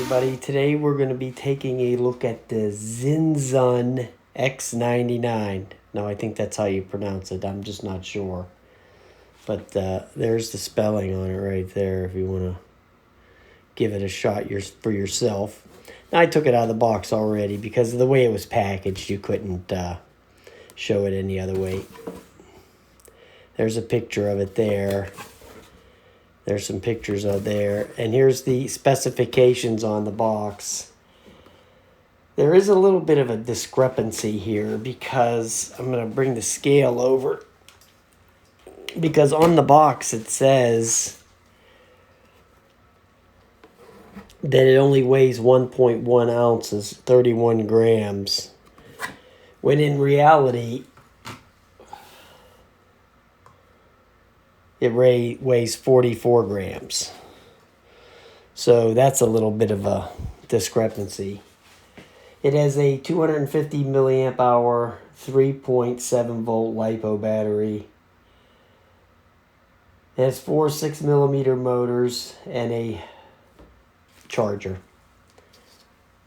everybody. Today we're going to be taking a look at the Zinzun X-99. Now I think that's how you pronounce it. I'm just not sure. But there's the spelling on it right there if you want to give it a shot for yourself. Now, I took it out of the box already because of the way it was packaged. You couldn't show it any other way. There's a picture of it there. There's some pictures of there. And here's the specifications on the box. There is a little bit of a discrepancy here because I'm going to bring the scale over. Because on the box it says that it only weighs 1.1 ounces, 31 grams. When in reality, it weighs 44 grams. So that's a little bit of a discrepancy. It has a 250 milliamp hour, 3.7 volt LiPo battery. It has 4 6mm motors and a charger.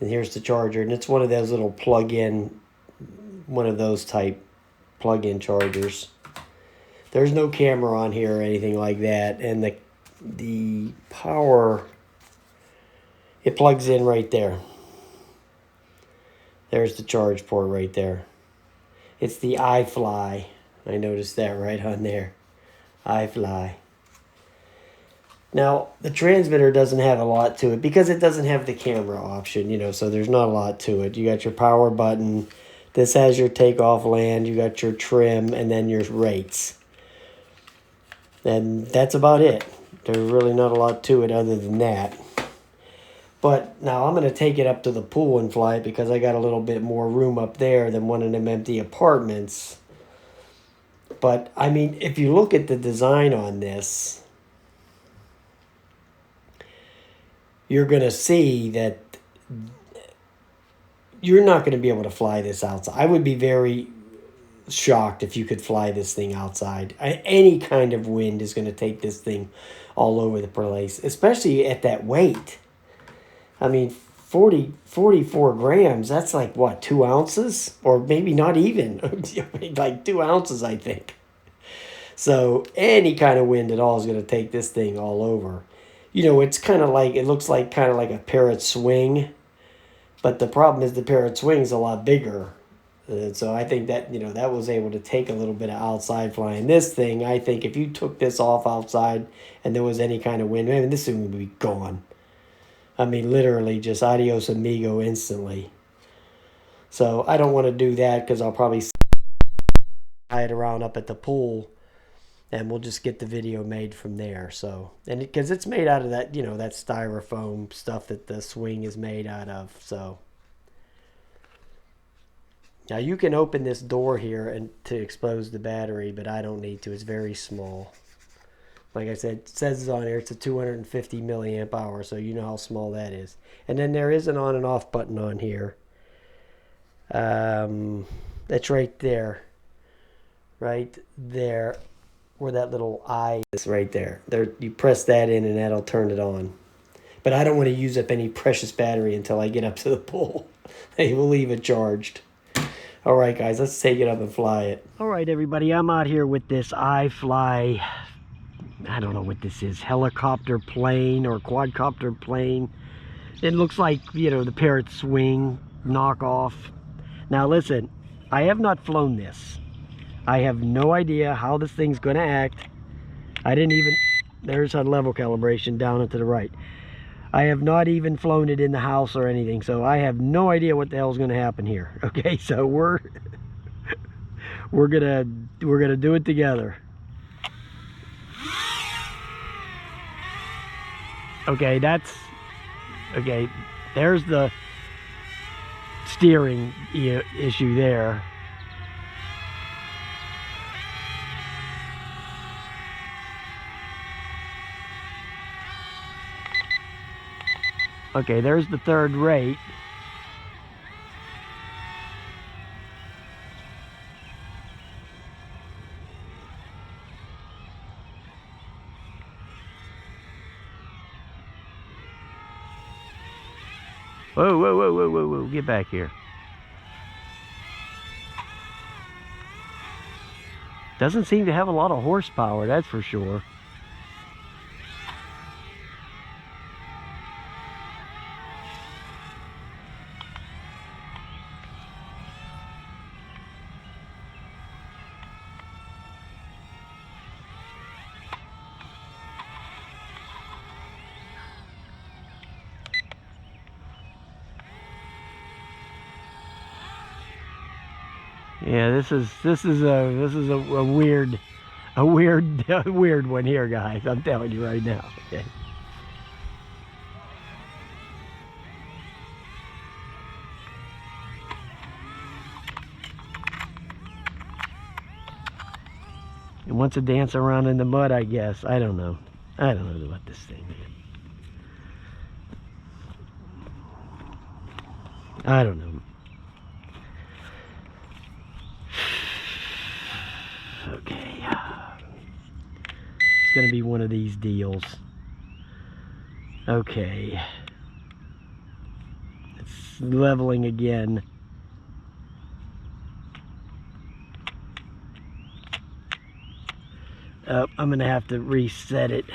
And here's the charger. And it's one of those little plug-in, one of those type plug-in chargers. There's no camera on here or anything like that. And the power, it plugs in right there. There's the charge port right there. It's the iFly. I noticed that right on there. iFly. Now, the transmitter doesn't have a lot to it because it doesn't have the camera option, so there's not a lot to it. You got your power button. This has your takeoff land. You got your trim and then your rates. And that's about it. There's really not a lot to it other than that. But now I'm going to take it up to the pool and fly it because I got a little bit more room up there than one of them empty apartments. But, I mean, if you look at the design on this, you're going to see that you're not going to be able to fly this outside. I would be very shocked if you could fly this thing outside. Any kind of wind is going to take this thing all over the place, especially at that weight. I mean, 44 grams, that's like, what, 2 ounces? Or maybe not even, like 2 ounces, I think. So any kind of wind at all is going to take this thing all over. It's kind of like, it looks like kind of like a Parrot swing. But the problem is the Parrot swing is a lot bigger. So I think that, that was able to take a little bit of outside flying. This thing, I think if you took this off outside and there was any kind of wind, man, this thing would be gone. I mean, literally just adios amigo instantly. So I don't want to do that because I'll probably tie it around up at the pool and we'll just get the video made from there. So, and because it's made out of that, that styrofoam stuff that the swing is made out of. So now you can open this door here and to expose the battery, but I don't need to. It's very small. Like I said, it says on here it's a 250 milliamp hour, so you know how small that is. And then there is an on and off button on here. That's right there. Right there. Where that little eye is right there. You press that in and that'll turn it on. But I don't want to use up any precious battery until I get up to the pool. They will leave it charged. All right, guys, let's take it up and fly it. All right, everybody, I'm out here with this iFly. I don't know what this is, helicopter plane or quadcopter plane. It looks like, the Parrot swing knockoff. Now, listen, I have not flown this. I have no idea how this thing's going to act. There's a level calibration down and to the right. I have not even flown it in the house or anything, so I have no idea what the hell's going to happen here. Okay, so we're gonna do it together. Okay, there's the steering issue there. Okay, there's the third rate. Whoa, whoa, whoa, whoa, whoa, whoa. Get back here. Doesn't seem to have a lot of horsepower, that's for sure. Yeah, this is a weird one here, guys. I'm telling you right now. Okay. It wants to dance around in the mud, I guess. I don't know. I don't know about this thing, man. I don't know. Okay. It's gonna be one of these deals. Okay. It's leveling again. Oh, I'm gonna have to reset it.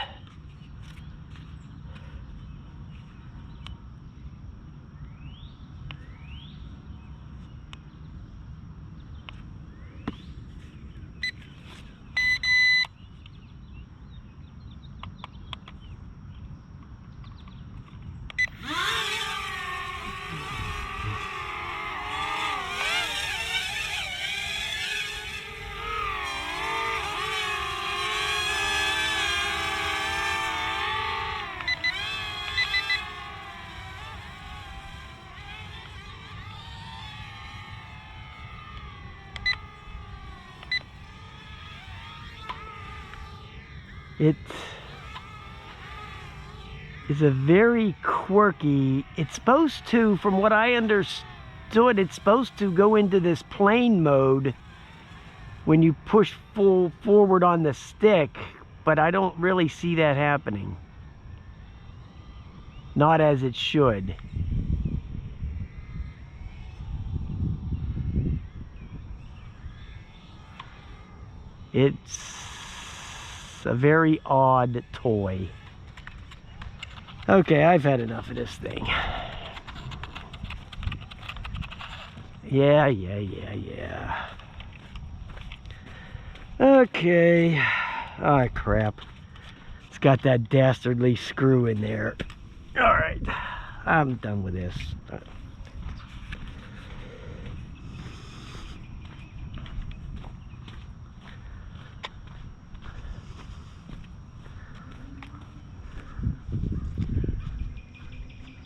It is a very quirky, it's supposed to, from what I understood, it's supposed to go into this plane mode when you push full forward on the stick, but I don't really see that happening. Not as it should. It's a very odd toy. Okay, I've had enough of this thing. Yeah. Okay. Oh, crap. It's got that dastardly screw in there. Alright. I'm done with this.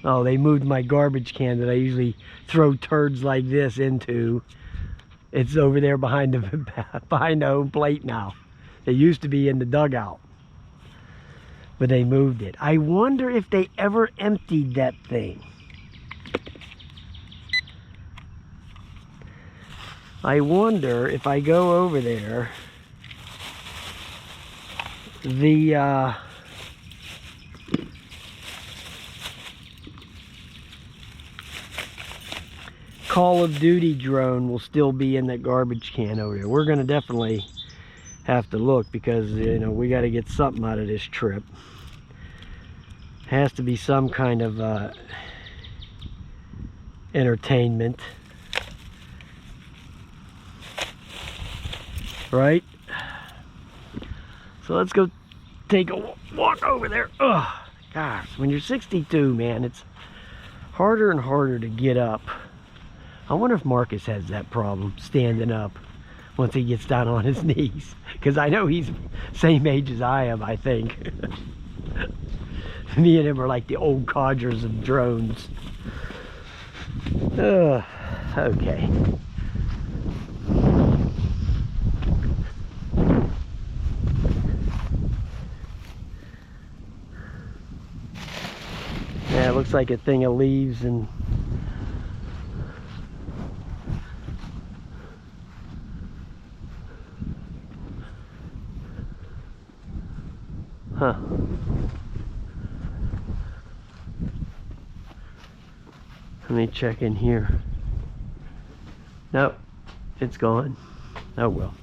Oh, they moved my garbage can that I usually throw turds like this into. It's over there behind the home plate now. It used to be in the dugout, but they moved it. I wonder if they ever emptied that thing. I wonder if I go over there, the Call of Duty drone will still be in that garbage can over there. We're gonna definitely have to look, because you know we got to get something out of this trip. Has to be some kind of entertainment, right? So let's go take a walk over there. Oh gosh, when you're 62, man, it's harder and harder to get up. I wonder if Marcus has that problem, standing up once he gets down on his knees, because I know he's same age as I am, I think. Me and him are like the old codgers of drones. Okay. Yeah, it looks like a thing of leaves and huh. Let me check in here. Nope, it's gone. Oh well.